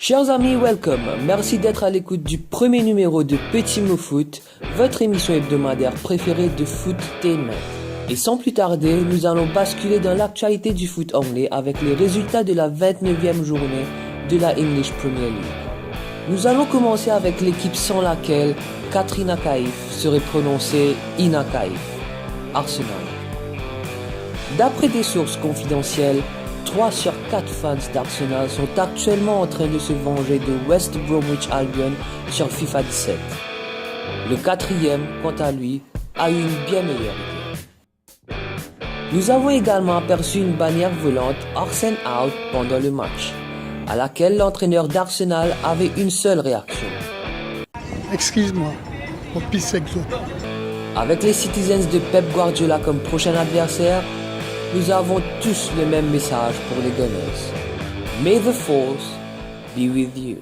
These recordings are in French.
Chers amis, welcome. Merci d'être à l'écoute du premier numéro de Petit Mot Foot, votre émission hebdomadaire préférée de Foottainment. Et sans plus tarder, nous allons basculer dans l'actualité du foot anglais avec les résultats de la 29e journée de la English Premier League. Nous allons commencer avec l'équipe sans laquelle Katrina Kaif serait prononcée Ina Kaif, Arsenal. D'après des sources confidentielles, 3 sur 4 fans d'Arsenal sont actuellement en train de se venger de West Bromwich Albion sur FIFA 17. Le 4e, quant à lui, a eu une bien meilleure idée. Nous avons également aperçu une bannière volante Arsenal Out pendant le match, à laquelle l'entraîneur d'Arsenal avait une seule réaction. Excuse-moi, mon pisse Avec les Citizens de Pep Guardiola comme prochain adversaire, nous avons tous le même message pour les Gunners. May the force be with you.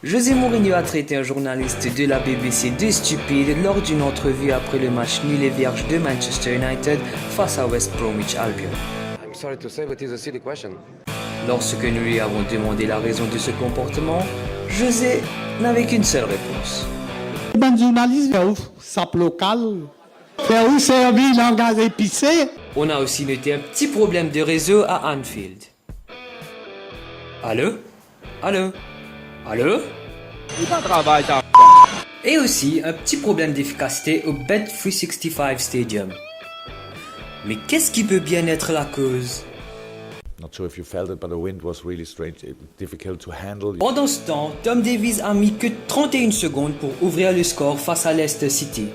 José Mourinho a traité un journaliste de la BBC de stupide lors d'une entrevue après le match nul et vierge de Manchester United face à West Bromwich Albion. I'm sorry to say, but it's a silly question. Lorsque nous lui avons demandé la raison de ce comportement, José n'avait qu'une seule réponse. Ben journaliste, sap local, fait où servir langage épicé. On a aussi noté un petit problème de réseau à Anfield. Allô? Allô? Allô? Et aussi un petit problème d'efficacité au Bet365 Stadium. Mais qu'est-ce qui peut bien être la cause? Not sure if you felt it, but the wind was really strange, difficult to handle. Pendant ce temps, Tom Davies a mis que 31 secondes pour ouvrir le score face à Leicester City.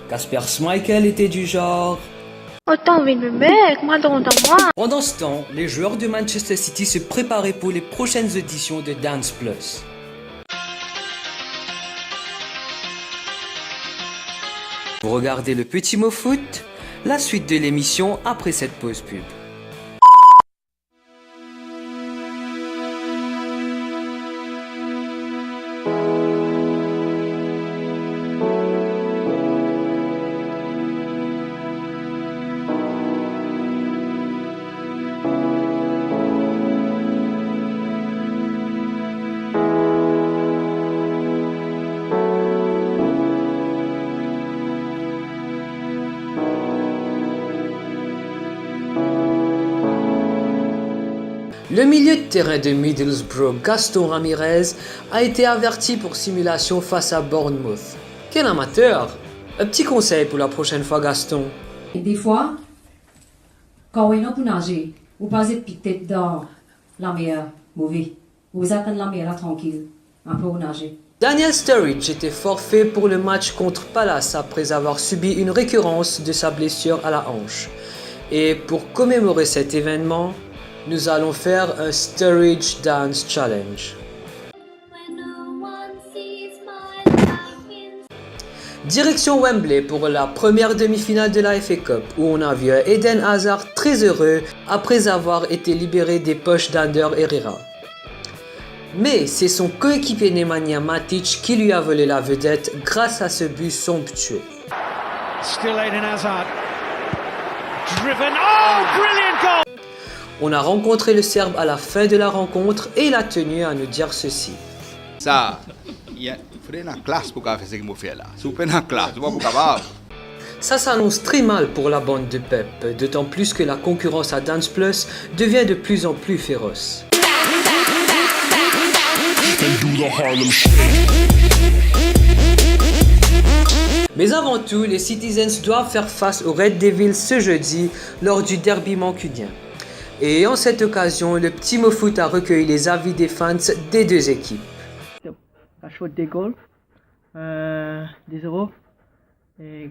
Kasper Schmeichel était du genre... Pendant ce temps, les joueurs de Manchester City se préparaient pour les prochaines éditions de Dance Plus. Vous regardez le Petit Mot Foot, la suite de l'émission après cette pause pub. Le milieu de terrain de Middlesbrough, Gaston Ramirez, a été averti pour simulation face à Bournemouth. Quel amateur! Un petit conseil pour la prochaine fois, Gaston. Des fois, quand on est pour nager, vous passez peut-être dans la mer mauvais. Vous attendez la mer là tranquille, un peu au nager. Daniel Sturridge était forfait pour le match contre Palace après avoir subi une récurrence de sa blessure à la hanche. Et pour commémorer cet événement, nous allons faire un Sturridge Dance Challenge. Direction Wembley pour la première demi-finale de la FA Cup où on a vu Eden Hazard très heureux après avoir été libéré des poches d'Ander Herrera. Mais c'est son coéquipier Nemanja Matic qui lui a volé la vedette grâce à ce but somptueux. Still Eden Hazard. Driven. Oh, brilliant goal! On a rencontré le Serbe à la fin de la rencontre et il a tenu à nous dire ceci. Ça, classe pour faire ce qu'il m'a fait là. Super classe, Ça s'annonce très mal pour la bande de Pep, d'autant plus que la concurrence à Dance Plus devient de plus en plus féroce. Mais avant tout, les Citizens doivent faire face aux Red Devils ce jeudi lors du derby mancunien. Et en cette occasion, le Petit Mot Foot a recueilli les avis des fans des deux équipes. La chouette des goals, 10-0. Et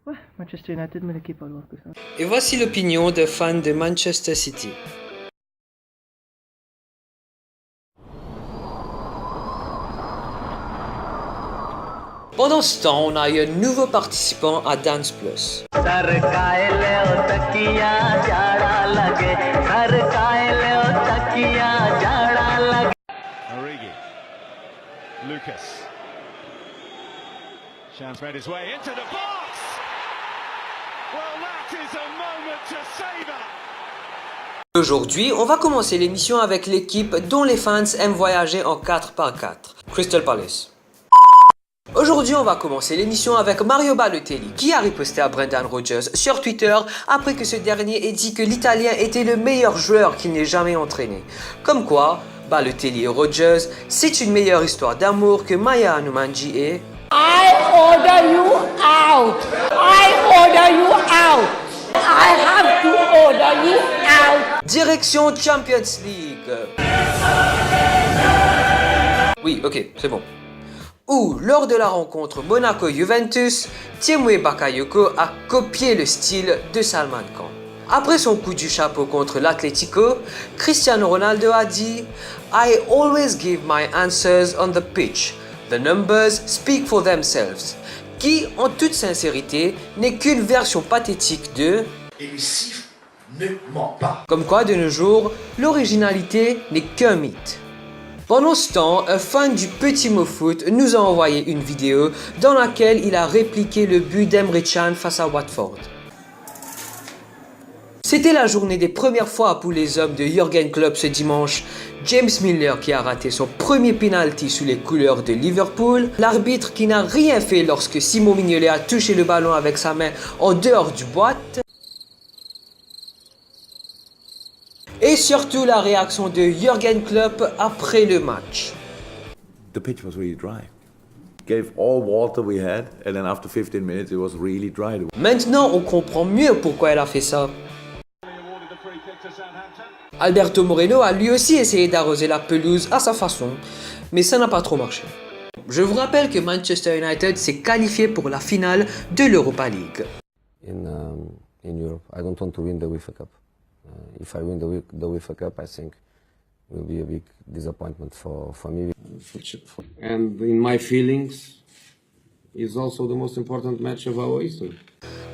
ouais, Manchester United mais l'équipe pas loin que ça. Et voici l'opinion de fans de Manchester City. Pendant ce temps, on a eu un nouveau participant à Dance Plus. Origi. Lucas. Shan's made his way into the box. Well, that is a moment to savour. Aujourd'hui, on va commencer l'émission avec l'équipe dont les fans aiment voyager en 4x4, Crystal Palace. Aujourd'hui, on va commencer l'émission avec Mario Balotelli, qui a riposté à Brendan Rodgers sur Twitter après que ce dernier ait dit que l'Italien était le meilleur joueur qu'il n'ait jamais entraîné. Comme quoi, Balotelli et Rodgers, c'est une meilleure histoire d'amour que Maya Hanumanji et... I order you out! I order you out! I have to order you out! Direction Champions League. Oui, ok, c'est bon. Où, lors de la rencontre Monaco-Juventus, Tiemoué Bakayoko a copié le style de Salman Khan. Après son coup du chapeau contre l'Atlético, Cristiano Ronaldo a dit « I always give my answers on the pitch. The numbers speak for themselves », qui, en toute sincérité, n'est qu'une version pathétique de « Et les chiffres ne mentent pas ». Comme quoi, de nos jours, l'originalité n'est qu'un mythe. Pendant ce temps, un fan du Petit Mot Foot nous a envoyé une vidéo dans laquelle il a répliqué le but d'Emre Can face à Watford. C'était la journée des premières fois pour les hommes de Jürgen Klopp ce dimanche. James Milner qui a raté son premier penalty sous les couleurs de Liverpool. L'arbitre qui n'a rien fait lorsque Simon Mignolet a touché le ballon avec sa main en dehors du boîte. Et surtout la réaction de Jürgen Klopp après le match. The pitch was really dry. Gave all water we had, and then after 15 minutes it was really dry. Maintenant, on comprend mieux pourquoi elle a fait ça. Alberto Moreno a lui aussi essayé d'arroser la pelouse à sa façon, mais ça n'a pas trop marché. Je vous rappelle que Manchester United s'est qualifié pour la finale de l'Europa League. In Europe, I don't want to win the UEFA Cup. If I win the UEFA Cup, I think it will be a big disappointment for me. And in my feelings, it's also the most important match of our history.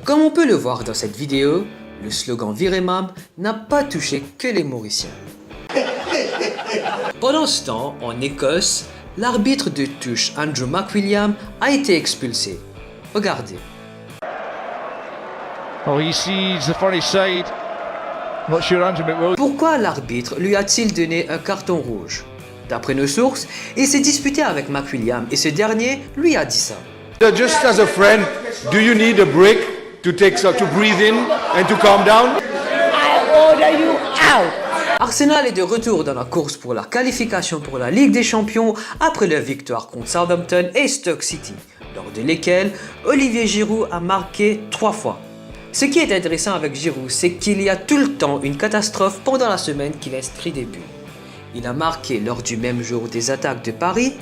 Comme on peut le voir dans cette vidéo, le slogan Viremam n'a pas touché que les Mauriciens. Pendant ce temps, en Écosse, l'arbitre de touche Andrew McWilliam a été expulsé. Regardez. Oh, he sees the funny side. Not sure Andrew McWilliam. Pourquoi l'arbitre lui a-t-il donné un carton rouge? D'après nos sources, il s'est disputé avec McWilliam et ce dernier lui a dit ça. Just as a friend, do you need a break to breathe in and to calm down? I order you out! Arsenal est de retour dans la course pour la qualification pour la Ligue des Champions après leur victoire contre Southampton et Stoke City, lors de lesquelles Olivier Giroud a marqué 3 fois. Ce qui est intéressant avec Giroud, c'est qu'il y a tout le temps une catastrophe pendant la semaine qu'il inscrit des buts. Il a marqué lors du même jour des attaques de Paris,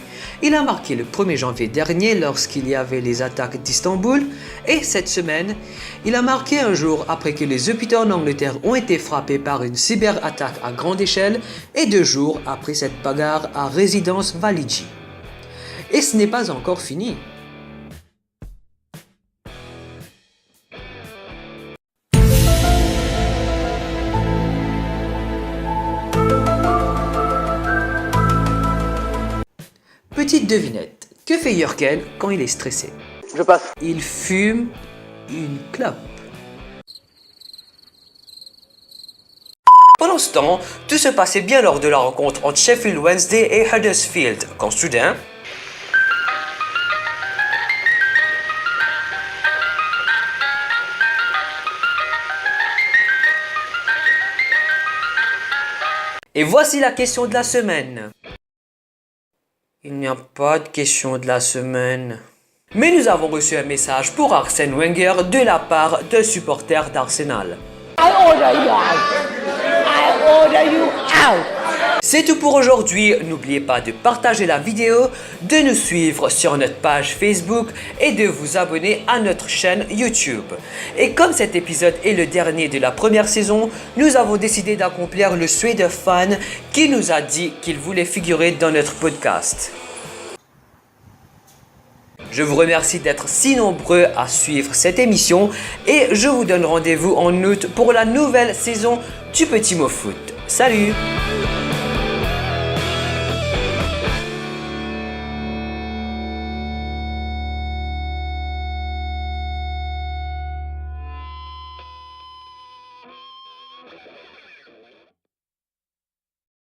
il a marqué le 1er janvier dernier lorsqu'il y avait les attaques d'Istanbul, et cette semaine, il a marqué un jour après que les hôpitaux en Angleterre ont été frappés par une cyberattaque à grande échelle et 2 jours après cette bagarre à résidence Valigi. Et ce n'est pas encore fini. Petite devinette, que fait Jürgen quand il est stressé? Je passe. Il fume une clope. Pendant ce temps, tout se passait bien lors de la rencontre entre Sheffield Wednesday et Huddersfield, quand soudain... Et voici la question de la semaine. Il n'y a pas de question de la semaine. Mais nous avons reçu un message pour Arsène Wenger de la part d'un supporter d'Arsenal. I order you out! I order you out! C'est tout pour aujourd'hui. N'oubliez pas de partager la vidéo, de nous suivre sur notre page Facebook et de vous abonner à notre chaîne YouTube. Et comme cet épisode est le dernier de la première saison, nous avons décidé d'accomplir le souhait d'un fan qui nous a dit qu'il voulait figurer dans notre podcast. Je vous remercie d'être si nombreux à suivre cette émission et je vous donne rendez-vous en août pour la nouvelle saison du Petit Mot Foot. Salut!